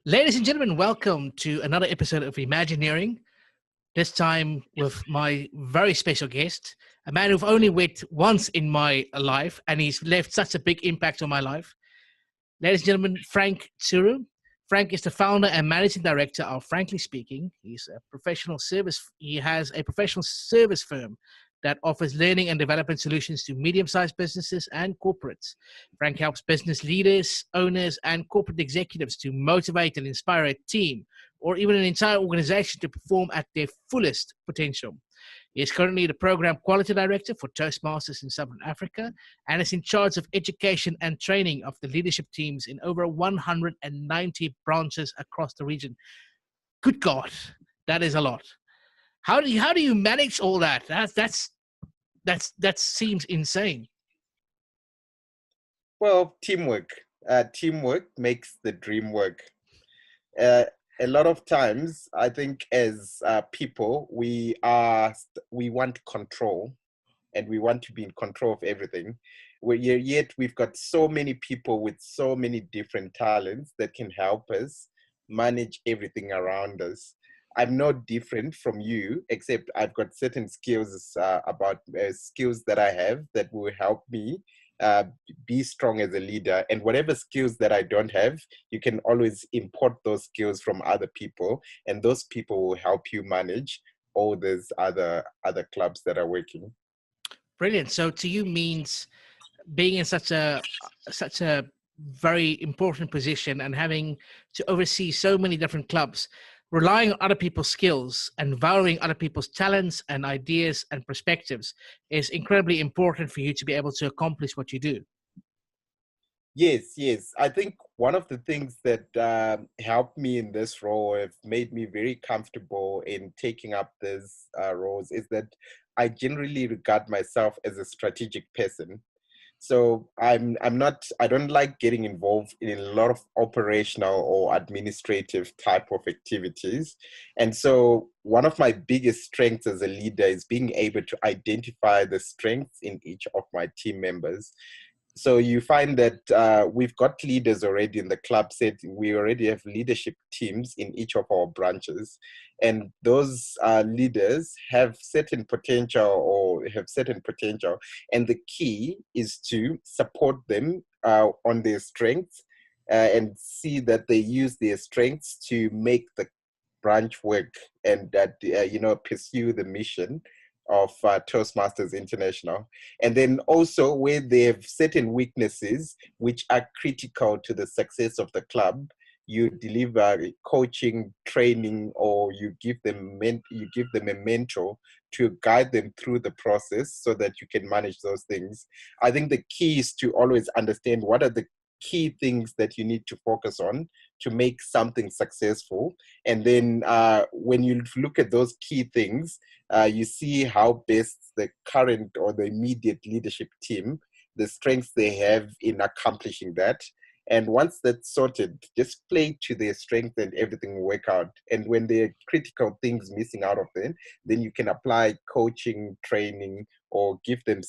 Ladies and gentlemen, welcome to another episode of Imagineering. This time with my very special guest, a man who've only met once in my life, and he's left such a big impact on my life. Ladies and gentlemen, Frank Tsuro. Frank is the founder and managing director of FranklySpeaking. He has a professional service firm that offers learning and development solutions to medium-sized businesses and corporates. Frank helps business leaders, owners, and corporate executives to motivate and inspire a team or even an entire organization to perform at their fullest potential. He is currently the program quality director for Toastmasters in Southern Africa and is in charge of education and training of the leadership teams in over 190 branches across the region. Good God, that is a lot. How do you manage all that? That seems insane. Well, teamwork. Teamwork makes the dream work. A lot of times, I think as people, we want control, and we want to be in control of everything. Yet we've got so many people with so many different talents that can help us manage everything around us. I'm not different from you, except I've got certain skills skills that I have that will help me be strong as a leader. And whatever skills that I don't have, you can always import those skills from other people, and those people will help you manage all those other clubs that are working. Brilliant. So to you means being in such a very important position and having to oversee so many different clubs, relying on other people's skills and valuing other people's talents and ideas and perspectives is incredibly important for you to be able to accomplish what you do. Yes. I think one of the things that helped me in this role, have made me very comfortable in taking up these roles, is that I generally regard myself as a strategic person. So I don't like getting involved in a lot of operational or administrative type of activities. And so one of my biggest strengths as a leader is being able to identify the strengths in each of my team members. So you find that we've got leaders already in the club setting. We already have leadership teams in each of our branches. And those leaders have certain potential. And the key is to support them on their strengths and see that they use their strengths to make the branch work, and that, pursue the mission of Toastmasters International. And then also where they have certain weaknesses which are critical to the success of the club, you deliver coaching, training, or you give them a mentor to guide them through the process so that you can manage those things. I think the key is to always understand what are the key things that you need to focus on to make something successful. And then when you look at those key things, you see how best the current or the immediate leadership team, the strengths they have in accomplishing that. And once that's sorted, just play to their strength and everything will work out. And when there are critical things missing out of them, then you can apply coaching, training, or give them,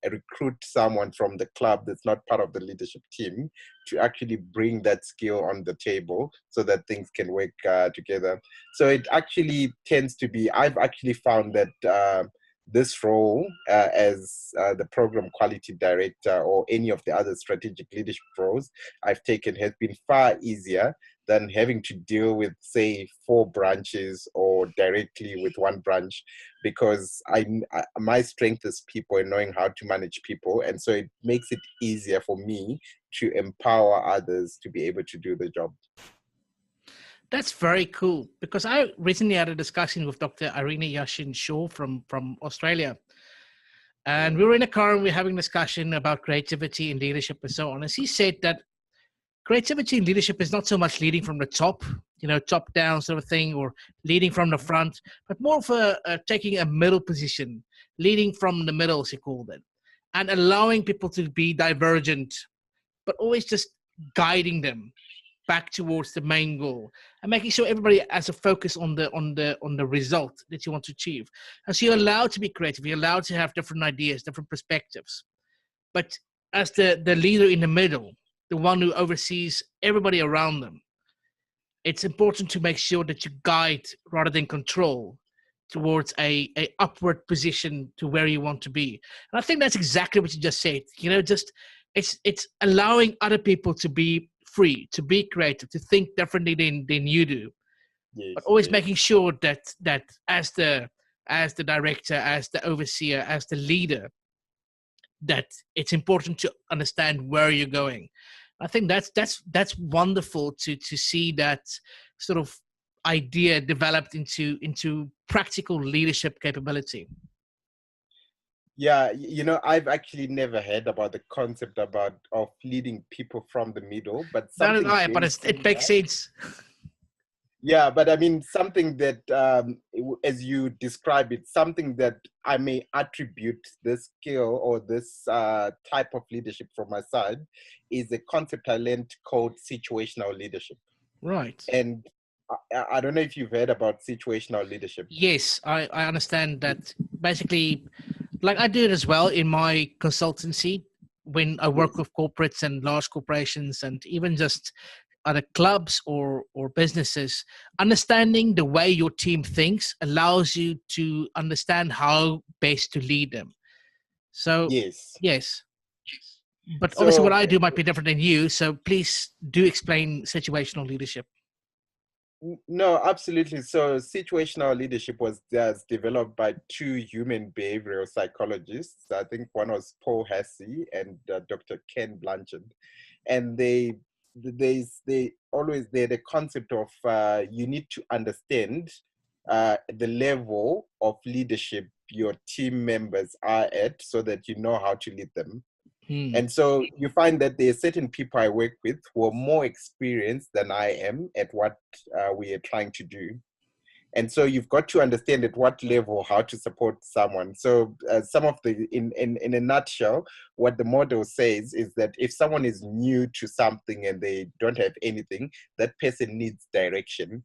recruit someone from the club that's not part of the leadership team to actually bring that skill on the table so that things can work together. So it actually tends to be, I've actually found that this role as the program quality director or any of the other strategic leadership roles I've taken has been far easier than having to deal with, say, 4 branches or directly with one branch, because my strength is people and knowing how to manage people. And so it makes it easier for me to empower others to be able to do the job. That's very cool, because I recently had a discussion with Dr. Irina Yashin Shaw from Australia. And we were in a car and we were having a discussion about creativity and leadership and so on. And she said that creativity and leadership is not so much leading from the top, top down sort of thing, or leading from the front, but more of taking a middle position, leading from the middle, she called it, and allowing people to be divergent, but always just guiding them back towards the main goal and making sure everybody has a focus on the result that you want to achieve. And so you're allowed to be creative, you're allowed to have different ideas, different perspectives, but as the leader in the middle, the one who oversees everybody around them, it's important to make sure that you guide rather than control towards a upward position to where you want to be. And I think that's exactly what you just said. Just it's allowing other people to be free, to be creative, to think differently than you do, but Yes, always yes. making sure that as the director, as the overseer, as the leader, that it's important to understand where you're going. I think that's wonderful to see that sort of idea developed into practical leadership capability. Yeah, I've actually never heard about the concept of leading people from the middle, but Not at something all, but very it makes similar. sense. Yeah, but I mean, something that, as you describe it, something that I may attribute this skill or this type of leadership from my side is a concept I learned called situational leadership. Right. And I don't know if you've heard about situational leadership. Yes, I understand that. Basically, like I do it as well in my consultancy when I work Yes. with corporates and large corporations and even just other clubs or businesses. Understanding the way your team thinks allows you to understand how best to lead them. So Yes. yes, but obviously what So I do might be different than you. So please do explain situational leadership. No, absolutely. So situational leadership was developed by two human behavioral psychologists. I think one was Paul Hasse and Dr. Ken Blanchard, and they always they had a concept of you need to understand the level of leadership your team members are at, so that you know how to lead them. Hmm. And so you find that there are certain people I work with who are more experienced than I am at what we are trying to do. And so you've got to understand at what level how to support someone. So some of in a nutshell, what the model says is that if someone is new to something and they don't have anything, that person needs direction.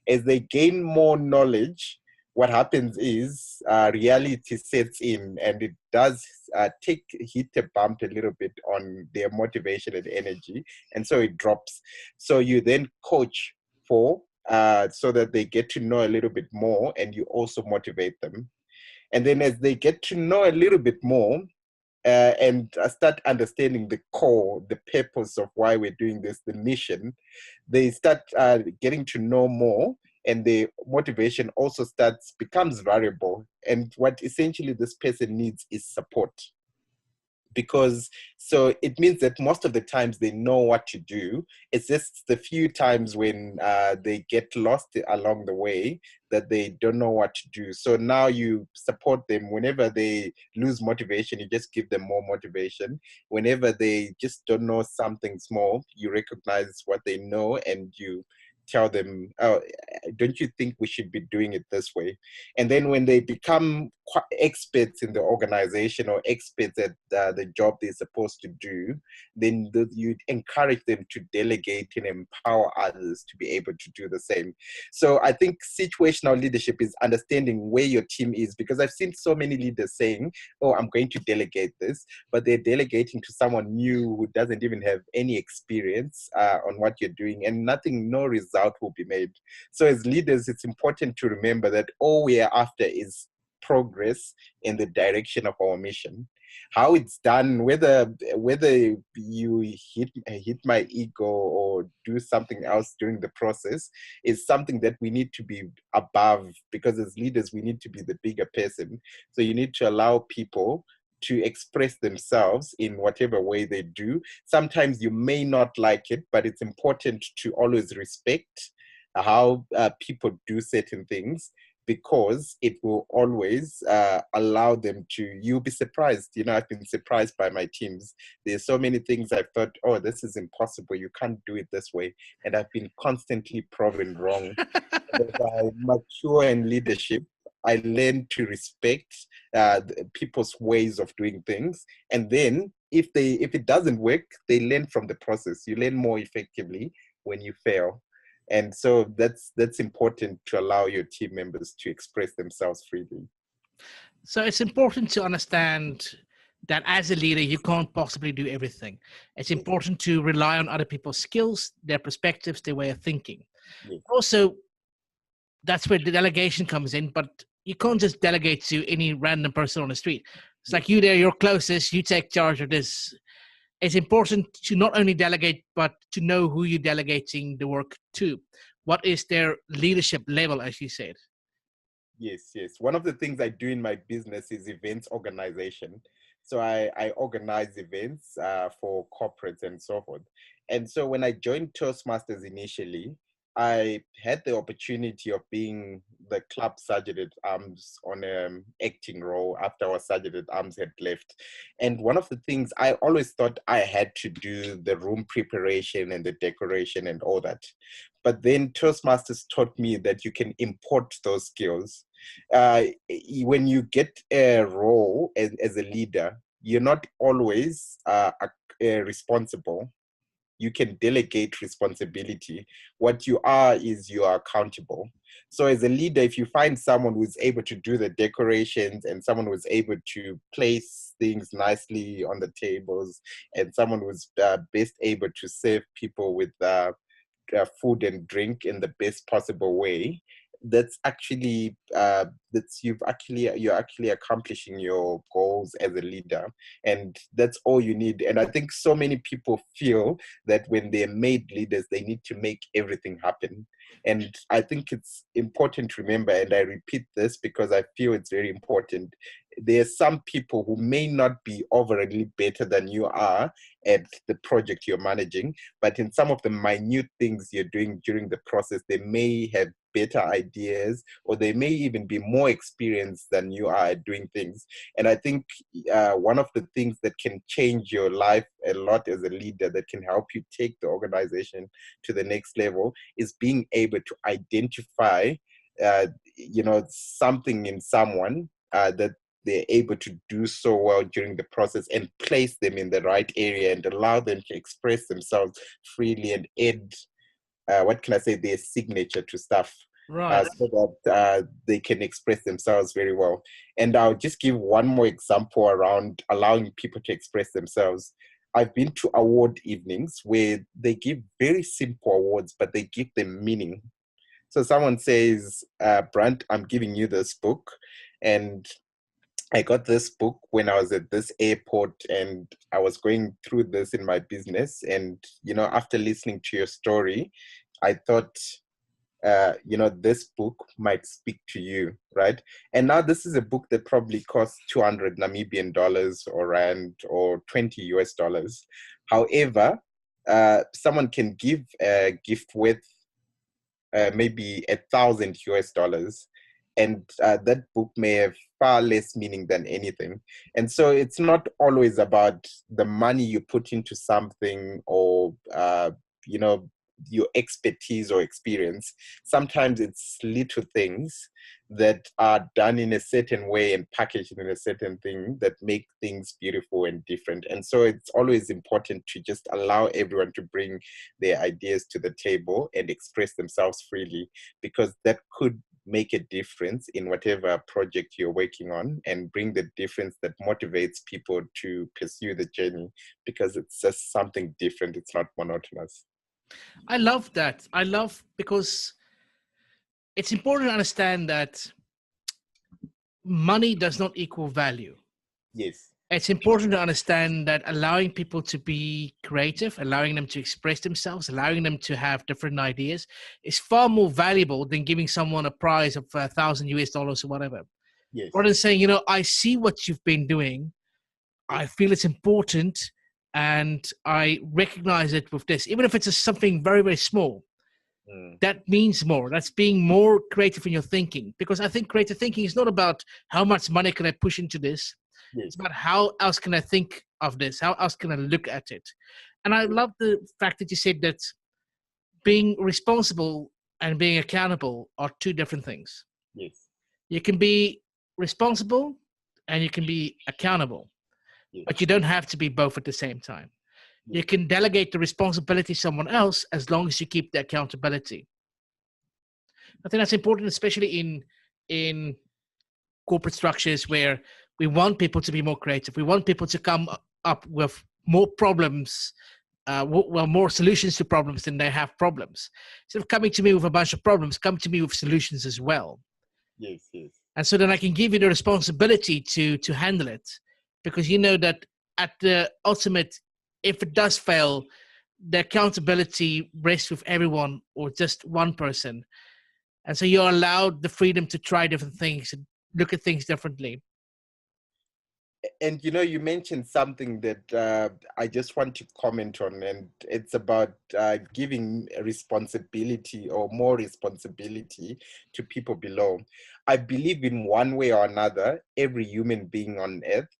As they gain more knowledge, what happens is reality sets in, and it does hit a bump a little bit on their motivation and energy, and so it drops. So you then coach for so that they get to know a little bit more, and you also motivate them. And then as they get to know a little bit more, and start understanding the core, the purpose of why we're doing this, the mission, they start getting to know more, and the motivation also becomes variable. And what essentially this person needs is support. Because so it means that most of the times they know what to do. It's just the few times when they get lost along the way that they don't know what to do. So now you support them. Whenever they lose motivation, you just give them more motivation. Whenever they just don't know something small, you recognize what they know and you tell them, oh, don't you think we should be doing it this way? And then when they become experts in the organization or experts at the job they're supposed to do, then you encourage them to delegate and empower others to be able to do the same. So I think situational leadership is understanding where your team is, because I've seen so many leaders saying, oh, I'm going to delegate this, but they're delegating to someone new who doesn't even have any experience on what you're doing, and no result will be made. So as leaders, it's important to remember that all we are after is progress in the direction of our mission. How it's done, whether you hit my ego or do something else during the process, is something that we need to be above, because as leaders we need to be the bigger person. So you need to allow people to express themselves in whatever way they do. Sometimes you may not like it, but it's important to always respect how people do certain things, because it will always allow them to, you'll be surprised. I've been surprised by my teams. There's so many things I've thought, oh, this is impossible. You can't do it this way. And I've been constantly proven wrong. And as I mature in leadership, I learn to respect people's ways of doing things. And then if it doesn't work, they learn from the process. You learn more effectively when you fail. And so that's important, to allow your team members to express themselves freely. So it's important to understand that as a leader, you can't possibly do everything. It's important to rely on other people's skills, their perspectives, their way of thinking. Yes. Also, that's where the delegation comes in, but you can't just delegate to any random person on the street. It's like you there, you're closest, you take charge of this. It's important to not only delegate, but to know who you're delegating the work to. What is their leadership level, as you said? Yes, yes. One of the things I do in my business is events organization. So I organize events for corporates and so forth. And so when I joined Toastmasters initially, I had the opportunity of being the club sergeant at arms on an acting role after our sergeant at arms had left. And one of the things I always thought I had to do the room preparation and the decoration and all that. But then Toastmasters taught me that you can import those skills. Uh, when you get a role as a leader, you're not always responsible. You can delegate responsibility. What you are is you are accountable. So as a leader, if you find someone who's able to do the decorations and someone who's able to place things nicely on the tables and someone who's best able to serve people with food and drink in the best possible way, that's actually you're actually accomplishing your goals as a leader, and that's all you need. And I think so many people feel that when they're made leaders, they need to make everything happen. And I think it's important to remember, and I repeat this because I feel it's very important, there are some people who may not be overly better than you are at the project you're managing, but in some of the minute things you're doing during the process, they may have better ideas, or they may even be more experienced than you are at doing things. And I think one of the things that can change your life a lot as a leader, that can help you take the organization to the next level, is being able to identify something in someone that they're able to do so well during the process, and place them in the right area and allow them to express themselves freely and add, what can I say, their signature to stuff. Right. So that they can express themselves very well. And I'll just give one more example around allowing people to express themselves. I've been to award evenings where they give very simple awards, but they give them meaning. So someone says, Brant, I'm giving you this book, and I got this book when I was at this airport, and I was going through this in my business. And, after listening to your story, I thought, this book might speak to you, right? And now this is a book that probably costs 200 Namibian dollars or rand or 20 US dollars. However, someone can give a gift worth maybe 1,000 US dollars, and that book may have far less meaning than anything. And so it's not always about the money you put into something, or your expertise or experience. Sometimes it's little things that are done in a certain way and packaged in a certain thing that make things beautiful and different. And so it's always important to just allow everyone to bring their ideas to the table and express themselves freely, because that could make a difference in whatever project you're working on, and bring the difference that motivates people to pursue the journey, because it's just something different. It's not monotonous. I love that. I love, because it's important to understand that money does not equal value. Yes. It's important to understand that allowing people to be creative, allowing them to express themselves, allowing them to have different ideas is far more valuable than giving someone a prize of 1,000 US dollars or whatever. Yes. Rather than saying, I see what you've been doing, I feel it's important, and I recognize it with this, even if it's something very, very small. That means more. That's being more creative in your thinking, because I think creative thinking is not about how much money can I push into this. Yes. It's about how else can I think of this? How else can I look at it? And I love the fact that you said that being responsible and being accountable are two different things. Yes. You can be responsible and you can be accountable, Yes. but you don't have to be both at the same time. You can delegate the responsibility to someone else as long as you keep the accountability. I think that's important, especially in corporate structures where we want people to be more creative. We want people to come up with more problems more solutions to problems than they have problems. Instead of coming to me with a bunch of problems, come to me with solutions as well. Yes, yes. And so then I can give you the responsibility to handle it, because you know that at the ultimate, if it does fail, the accountability rests with everyone or just one person. And so you're allowed the freedom to try different things and look at things differently. And you mentioned something that I just want to comment on, and it's about giving responsibility or more responsibility to people below. I believe in one way or another, every human being on earth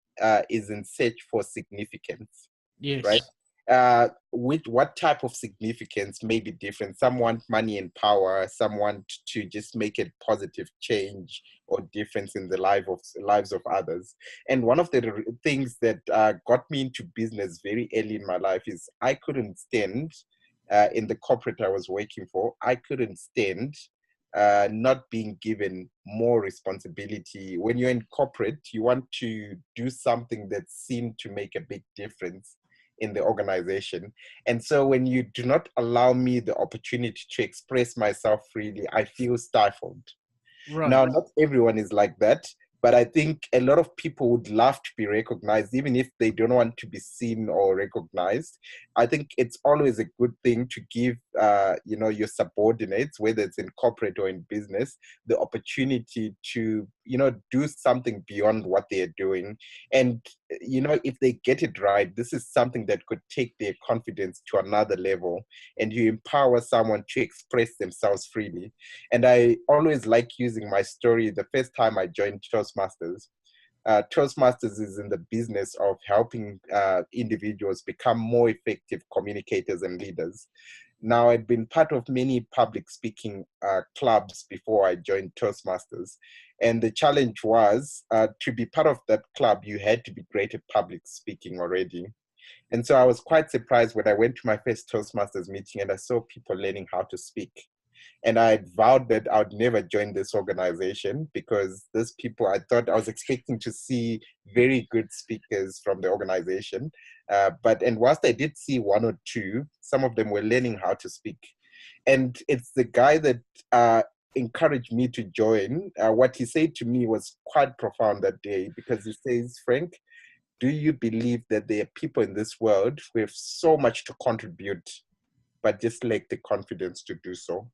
is in search for significance, right? Yes. With what type of significance may be different. Some want money and power. Some want to just make a positive change or difference in the lives of others. And one of the things that got me into business very early in my life is I couldn't stand in the corporate I was working for. I couldn't stand not being given more responsibility. When you're in corporate, you want to do something that seemed to make a big difference in the organization. And so when you do not allow me the opportunity to express myself freely, I feel stifled. Right. Now, not everyone is like that, but I think a lot of people would love to be recognized, even if they don't want to be seen or recognized. I think it's always a good thing to give, your subordinates, whether it's in corporate or in business, the opportunity to, do something beyond what they're doing. And, if they get it right, this is something that could take their confidence to another level, and you empower someone to express themselves freely. And I always like using my story. The first time I joined Toastmasters, Toastmasters is in the business of helping individuals become more effective communicators and leaders. Now, I'd been part of many public speaking clubs before I joined Toastmasters. And the challenge was to be part of that club, you had to be great at public speaking already. And so I was quite surprised when I went to my first Toastmasters meeting and I saw people learning how to speak. And I had vowed that I would never join this organization because these people, I thought I was expecting to see very good speakers from the organization. And whilst I did see one or two, some of them were learning how to speak. And it's the guy that encouraged me to join. What he said to me was quite profound that day, because he says, Frank, do you believe that there are people in this world who have so much to contribute, but just lack the confidence to do so?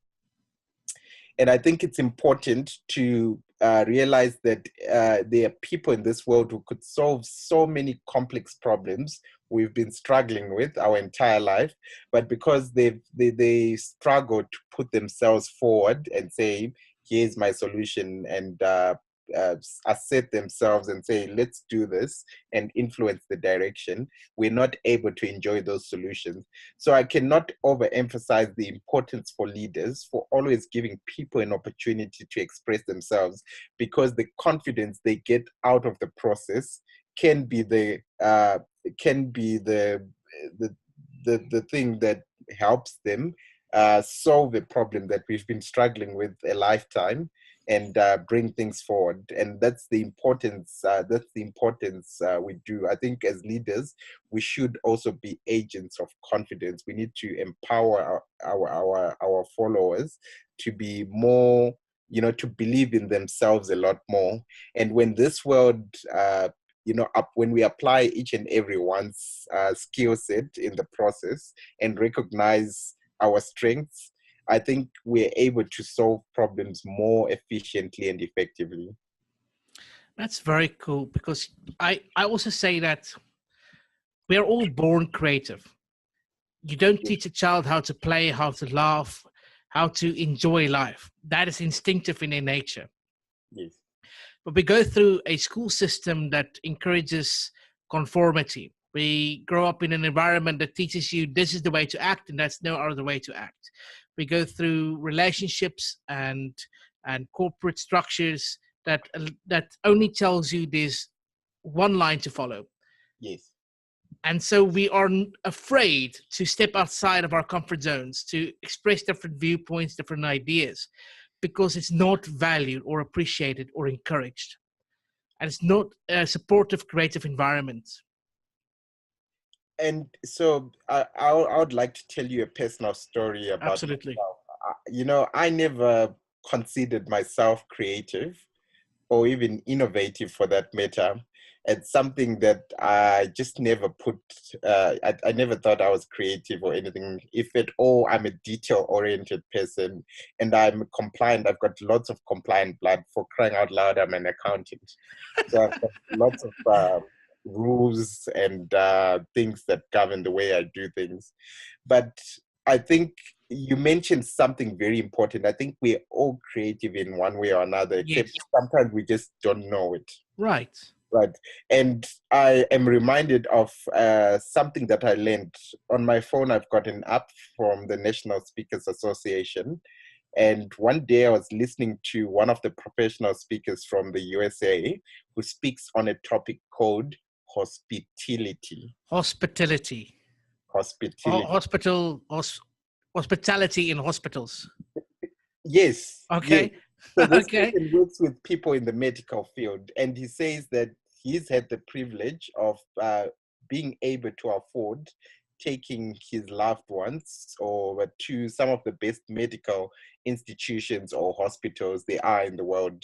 And I think it's important to realize that there are people in this world who could solve so many complex problems we've been struggling with our entire life, but because they struggle to put themselves forward and say, here's my solution, and assert themselves and say, let's do this and influence the direction, we're not able to enjoy those solutions. So I cannot overemphasize the importance for leaders for always giving people an opportunity to express themselves, because the confidence they get out of the process can be the thing that helps them solve a problem that we've been struggling with a lifetime, and bring things forward. And that's the importance. We do. I think as leaders, we should also be agents of confidence. We need to empower our followers to be more, to believe in themselves a lot more. And when this world, when we apply each and everyone's skill set in the process and recognize our strengths, I think we're able to solve problems more efficiently and effectively. That's very cool, because I also say that we are all born creative. You don't teach a child how to play, how to laugh, how to enjoy life. That is instinctive in their nature. Yes. But we go through a school system that encourages conformity. We grow up in an environment that teaches you this is the way to act and that's no other way to act. We go through relationships and corporate structures that only tells you there's one line to follow. Yes. And so we are afraid to step outside of our comfort zones, to express different viewpoints, different ideas, because it's not valued or appreciated or encouraged. And it's not a supportive, creative environment. And so I would like to tell you a personal story about Absolutely. myself. I never considered myself creative or even innovative for that matter. It's something that I just never put, I never thought I was creative or anything. If at all, I'm a detail-oriented person and I'm compliant. I've got lots of compliant blood. For crying out loud, I'm an accountant. So I've got lots of rules and things that govern the way I do things. But I think you mentioned something very important. I think we're all creative in one way or another, except Yes. sometimes we just don't know it. Right. Right. And I am reminded of something that I learned on my phone. I've got an app from the National Speakers Association. And one day I was listening to one of the professional speakers from the USA who speaks on a topic called hospitality. Hospitality. Hospitality. Hospitality in hospitals. Yes, yes. Okay. So this Okay. person works with people in the medical field, and he says that he's had the privilege of being able to afford taking his loved ones or to some of the best medical institutions or hospitals there are in the world.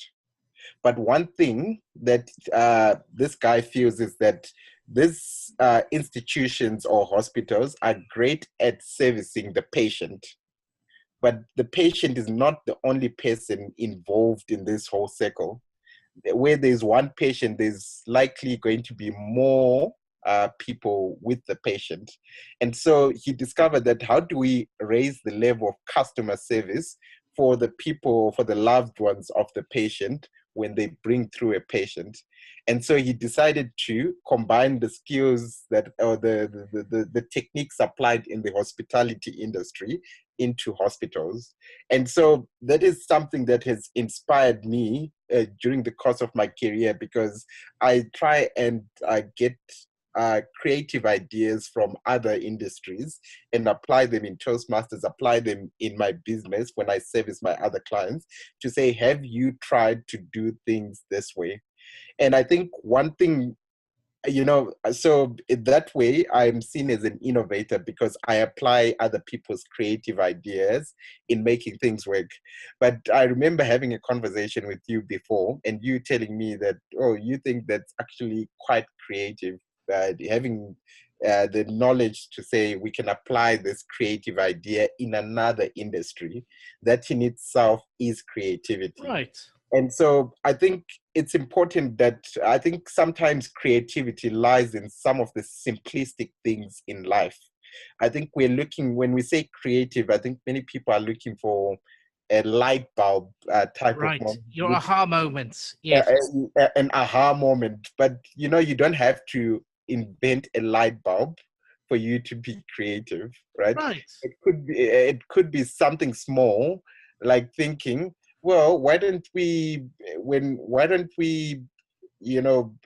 But one thing that this guy feels is that these institutions or hospitals are great at servicing the patient, but the patient is not the only person involved in this whole circle. Where there's one patient, there's likely going to be more people with the patient. And so he discovered that how do we raise the level of customer service for the people, for the loved ones of the patient when they bring through a patient? And so he decided to combine the skills that, or the techniques applied in the hospitality industry into hospitals. And so that is something that has inspired me during the course of my career, because I try and get creative ideas from other industries and apply them in Toastmasters, apply them in my business when I service my other clients, to say, have you tried to do things this way? And I think one thing, so in that way, I'm seen as an innovator because I apply other people's creative ideas in making things work. But I remember having a conversation with you before and you telling me that, oh, you think that's actually quite creative, having the knowledge to say we can apply this creative idea in another industry. That in itself is creativity. Right. And so I think it's important that I think sometimes creativity lies in some of the simplistic things in life. I think we're looking, when we say creative, I think many people are looking for a light bulb type of Right. moment, Your which aha moments. Yes. an aha moment. But you don't have to invent a light bulb for you to be creative, right? Right. It could be something small, like thinking, well, why don't we, you know,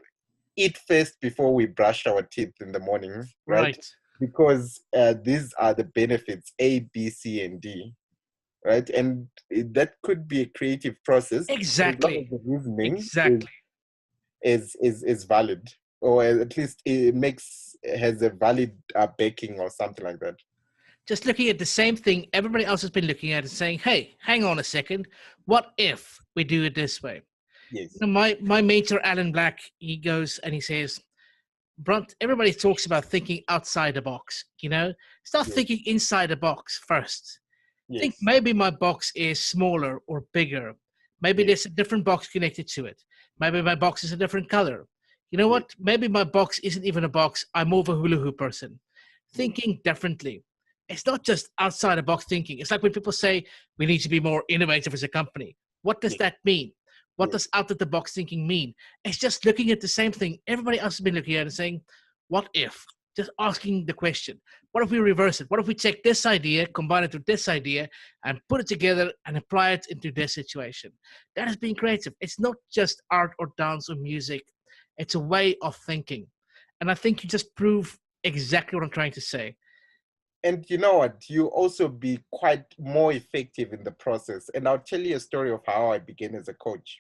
eat first before we brush our teeth in the morning, right? Right. Because these are the benefits A, B, C, and D, right? And that could be a creative process as long as Exactly. the reasoning Exactly. is valid, or at least has a valid backing or something like that. Just looking at the same thing everybody else has been looking at and saying, hey, hang on a second. What if we do it this way? Yes, My mentor, Alan Black, he goes and he says, Brunt, everybody talks about thinking outside the box, Start yes, thinking inside the box first. Think yes, maybe my box is smaller or bigger. Maybe yes, there's a different box connected to it. Maybe my box is a different color. You know yes, what? Maybe my box isn't even a box. I'm more of a hula hoop person. yes, Thinking differently. It's not just outside the box thinking. It's like when people say we need to be more innovative as a company. What does yes, that mean? What yes, does out of the box thinking mean? It's just looking at the same thing everybody else has been looking at and saying, what if? Just asking the question. What if we reverse it? What if we take this idea, combine it with this idea, and put it together and apply it into this situation? That is being creative. It's not just art or dance or music. It's a way of thinking. And I think you just prove exactly what I'm trying to say. and you know what, you also be quite more effective in the process. And I'll tell you a story of how I began as a coach.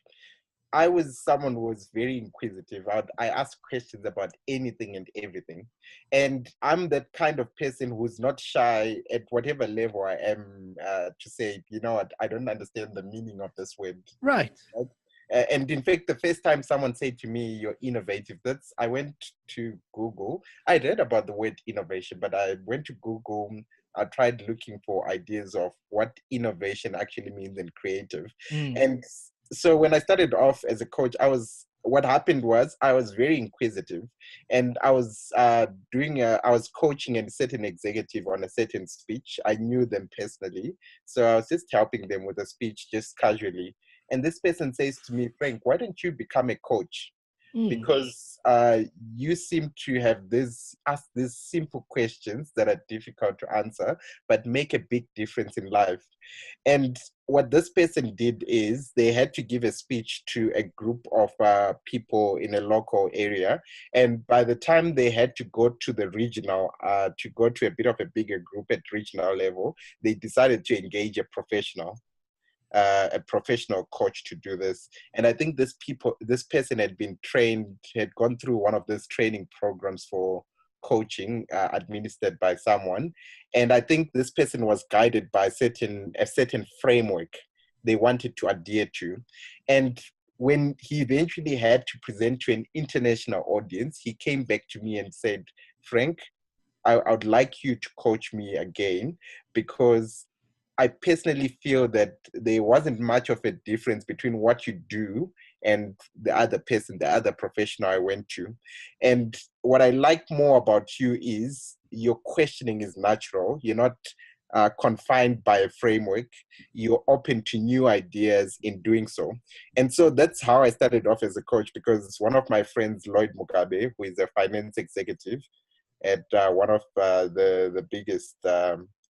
I was someone who was very inquisitive. I asked questions about anything and everything. And I'm that kind of person who's not shy at whatever level I am to say, you know what, I don't understand the meaning of this word. Right. Right? And in fact, the first time someone said to me, "You're innovative," I went to Google. I read about the word innovation, but I went to Google. I tried looking for ideas of what innovation actually means in creative. Mm. And so when I started off as a coach, what happened was I was very inquisitive, and I was I was coaching a certain executive on a certain speech. I knew them personally, so I was just helping them with a speech, just casually. And this person says to me, "Frank, why don't you become a coach? Mm. Because you seem to have ask these simple questions that are difficult to answer, but make a big difference in life." And what this person did is they had to give a speech to a group of people in a local area. And by the time they had to go to the regional, to go to a bit of a bigger group at regional level, they decided to engage a professional coach to do this. And I think this person had been trained, had gone through one of these training programs for coaching administered by someone. And I think this person was guided by a certain framework they wanted to adhere to. And when he eventually had to present to an international audience, he came back to me and said, "Frank, I would like you to coach me again, because I personally feel that there wasn't much of a difference between what you do and the other person, the other professional I went to. And what I like more about you is your questioning is natural. You're not confined by a framework. You're open to new ideas in doing so." And so that's how I started off as a coach, because one of my friends, Lloyd Mugabe, who is a finance executive at one of the biggest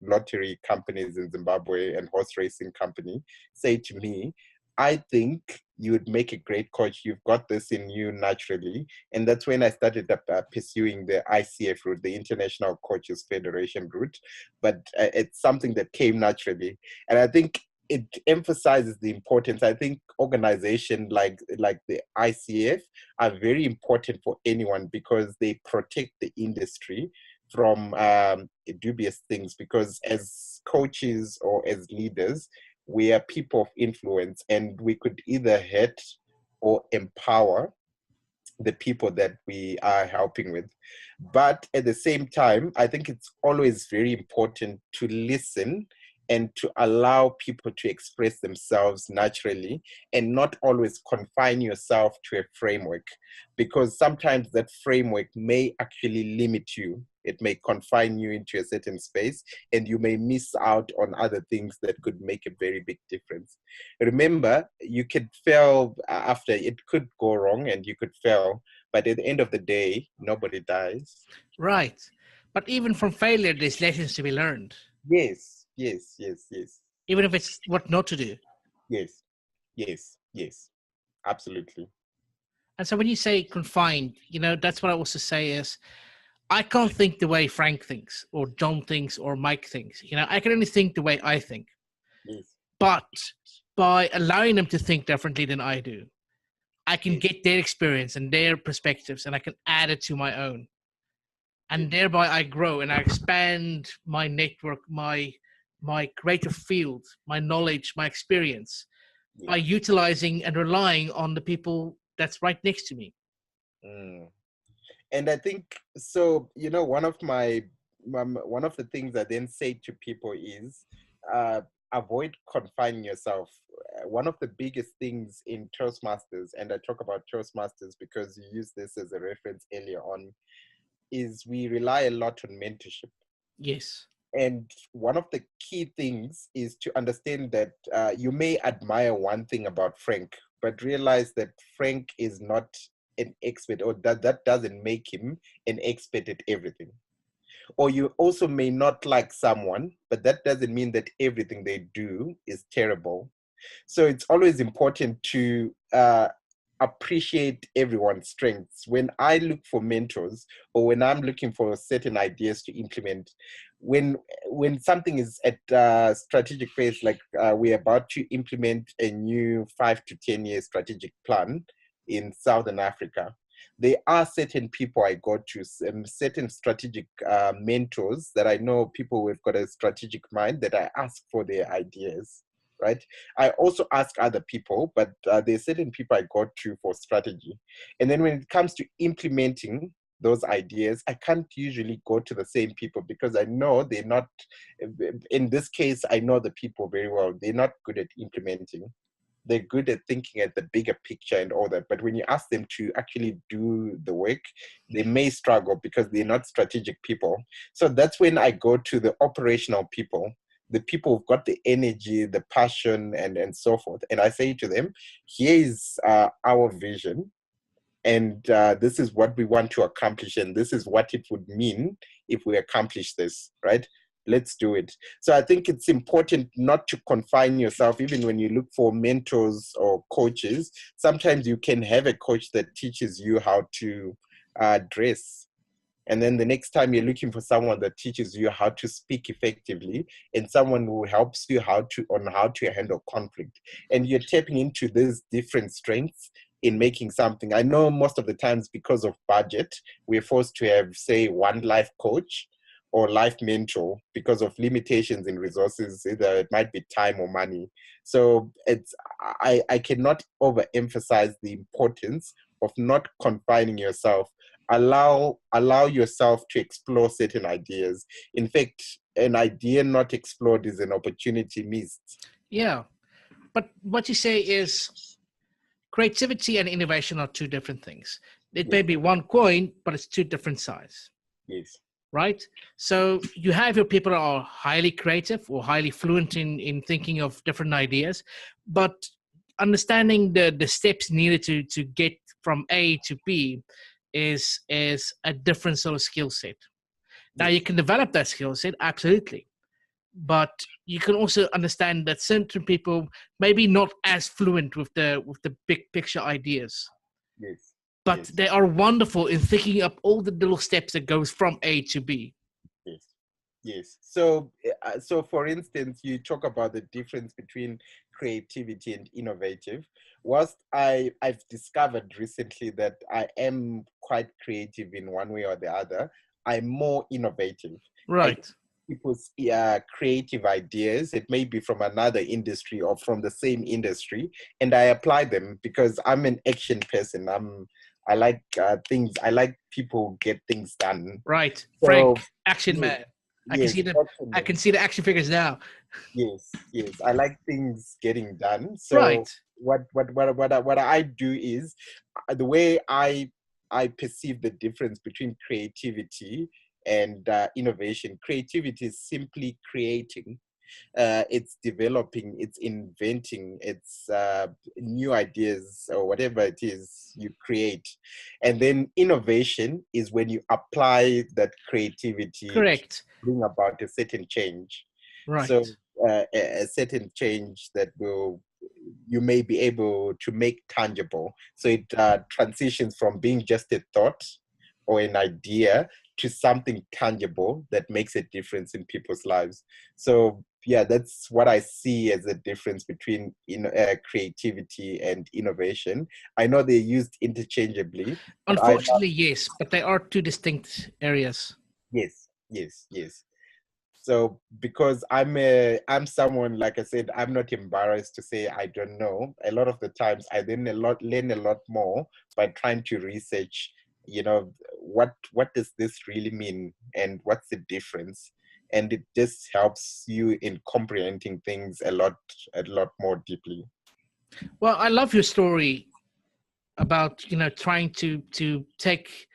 lottery companies in Zimbabwe and horse racing company, say to me, "I think you would make a great coach. You've got this in you naturally." And that's when I started pursuing the ICF route, the International Coaches Federation route. But it's something that came naturally. And I think it emphasizes the importance. I think organizations like the ICF are very important for anyone, because they protect the industry from dubious things. Because as coaches or as leaders, we are people of influence, and we could either hurt or empower the people that we are helping with. But at the same time, I think it's always very important to listen and to allow people to express themselves naturally, and not always confine yourself to a framework, because sometimes that framework may actually limit you. It may confine you into a certain space, and you may miss out on other things that could make a very big difference. Remember, you could fail after, it could go wrong and you could fail, but at the end of the day, nobody dies. Right. But even from failure, there's lessons to be learned, Yes, yes, yes, yes, even if it's what not to do. yes, yes, yes, absolutely. And so when you say confined, that's what I also say is I can't think the way Frank thinks or John thinks or Mike thinks. I can only think the way I think. Yes, But by allowing them to think differently than I do, I can yes, get their experience and their perspectives, and I can add it to my own. And thereby I grow and I expand my network, my creative field, my knowledge, my experience, yes. by utilizing and relying on the people that's right next to me. Mm. And I think so. One of the things I then say to people is uh, avoid confining yourself. One of the biggest things in Toastmasters, and I talk about Toastmasters because you used this as a reference earlier on, is we rely a lot on mentorship. Yes. And one of the key things is to understand that you may admire one thing about Frank, but realize that Frank is not an expert, or that doesn't make him an expert at everything. Or you also may not like someone, but that doesn't mean that everything they do is terrible. So it's always important to appreciate everyone's strengths. When I look for mentors, or when I'm looking for certain ideas to implement, when something is at strategic phase, like we're about to implement a new 5 to 10 year strategic plan in Southern Africa, there are certain people I go to, certain strategic mentors that I know, people who've got a strategic mind, that I ask for their ideas, right? I also ask other people, but there's certain people I go to for strategy. And then when it comes to implementing those ideas, I can't usually go to the same people, because I know they're not, in this case, I know the people very well. They're not good at implementing. They're good at thinking at the bigger picture and all that. But when you ask them to actually do the work, they may struggle because they're not strategic people. So that's when I go to the operational people, the people who've got the energy, the passion, and so forth. And I say to them, here is our vision. And this is what we want to accomplish. And this is what it would mean if we accomplish this, right? Let's do it. So I think it's important not to confine yourself, even when you look for mentors or coaches. Sometimes you can have a coach that teaches you how to dress. And then the next time you're looking for someone that teaches you how to speak effectively, and someone who helps you how to handle conflict. And you're tapping into these different strengths in making something. I know most of the times, because of budget, we're forced to have, say, one life coach or life mentor because of limitations in resources. Either it might be time or money. So I cannot overemphasize the importance of not confining yourself. Allow yourself to explore certain ideas. In fact, an idea not explored is an opportunity missed. Yeah. But what you say is creativity and innovation are two different things. It may be one coin, but it's two different sides. Yes. Right? So you have your people that are highly creative or highly fluent in thinking of different ideas, but understanding the steps needed to get from A to B is a different sort of skill set. Now you can develop that skill set, absolutely. But you can also understand that certain people maybe not as fluent with the big picture ideas. Yes. But they are wonderful in thinking up all the little steps that goes from A to B. Yes. Yes. So for instance, you talk about the difference between creativity and innovative. Whilst I've discovered recently that I am quite creative in one way or the other, I'm more innovative. Right. People's creative ideas, it may be from another industry or from the same industry, and I apply them because I'm an action person. I like things. I like people get things done. Right. So, Frank, action yes, man. I yes, can see the action figures now. Yes. I like things getting done. So right. What I do is, the way I perceive the difference between creativity and innovation. Creativity is simply creating. It's developing, it's inventing, it's new ideas or whatever it is you create. And then innovation is when you apply that creativity. Correct. To bring about a certain change. Right. So a certain change that you may be able to make tangible. So it transitions from being just a thought or an idea to something tangible that makes a difference in people's lives. So yeah, that's what I see as a difference between creativity and innovation. I know they're used interchangeably. Unfortunately, yes, but they are two distinct areas. Yes. So because I'm someone, like I said, I'm not embarrassed to say I don't know. A lot of the times I learn a lot more by trying to research, what does this really mean and what's the difference? And it just helps you in comprehending things a lot more deeply. Well, I love your story about, trying to take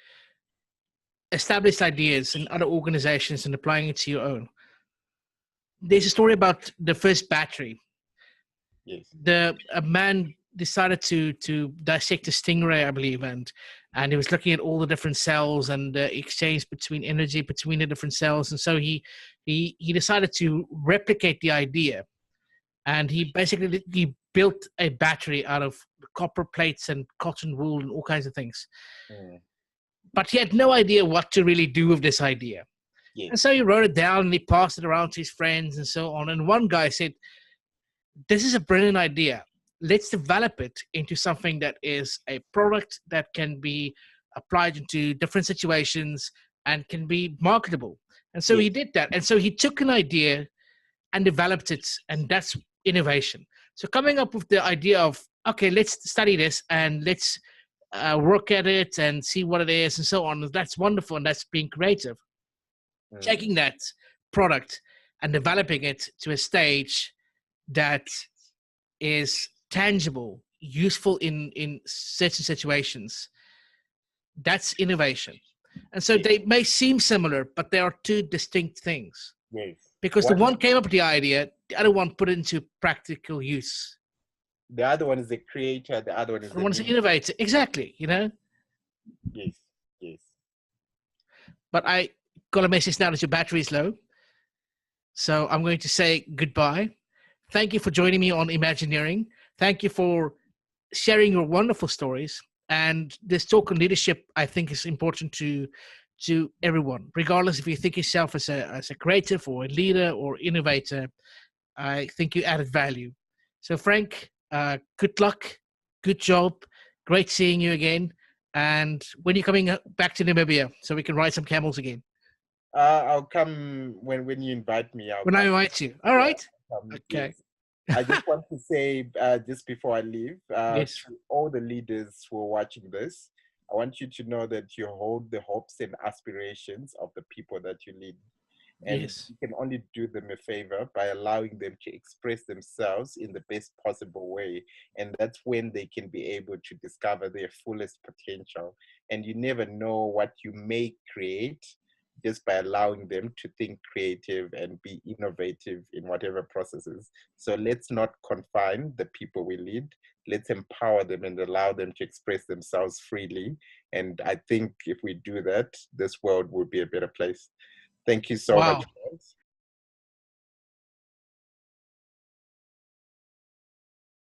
established ideas in other organizations and applying it to your own. There's a story about the first battery. Yes. A man decided to dissect a stingray, I believe, and he was looking at all the different cells and the exchange between energy between the different cells, and so he decided to replicate the idea, and he basically built a battery out of copper plates and cotton wool and all kinds of things. But he had no idea what to really do with this idea. Yes. And so he wrote it down and he passed it around to his friends and so on. And one guy said, this is a brilliant idea. Let's develop it into something that is a product that can be applied into different situations and can be marketable. And so he did that. And so he took an idea and developed it, and that's innovation. So coming up with the idea of, okay, let's study this and let's work at it and see what it is and so on. That's wonderful, and that's being creative. Taking that product and developing it to a stage that is tangible, useful in certain situations, that's innovation. And so they may seem similar, but they are two distinct things. Yes. Because the one came up with the idea, the other one put it into practical use. The other one is the creator, the other one is the innovator. Exactly, you know? Yes, yes. But I got a message now that your battery is low. So I'm going to say goodbye. Thank you for joining me on Imagineering. Thank you for sharing your wonderful stories. And this talk on leadership, I think, is important to everyone, regardless if you think yourself as a creative or a leader or innovator. I think you added value. So Frank, good luck, good job, great seeing you again. And when you're coming back to Namibia, so we can ride some camels again. I'll come when you invite me. I invite you. All right. Okay. Yes. I just want to say, just before I leave, yes. to all the leaders who are watching this, I want you to know that you hold the hopes and aspirations of the people that you lead. And you can only do them a favor by allowing them to express themselves in the best possible way. And that's when they can be able to discover their fullest potential. And you never know what you may create just by allowing them to think creative and be innovative in whatever processes. So let's not confine the people we lead. Let's empower them and allow them to express themselves freely. And I think if we do that, this world will be a better place. Thank you so much.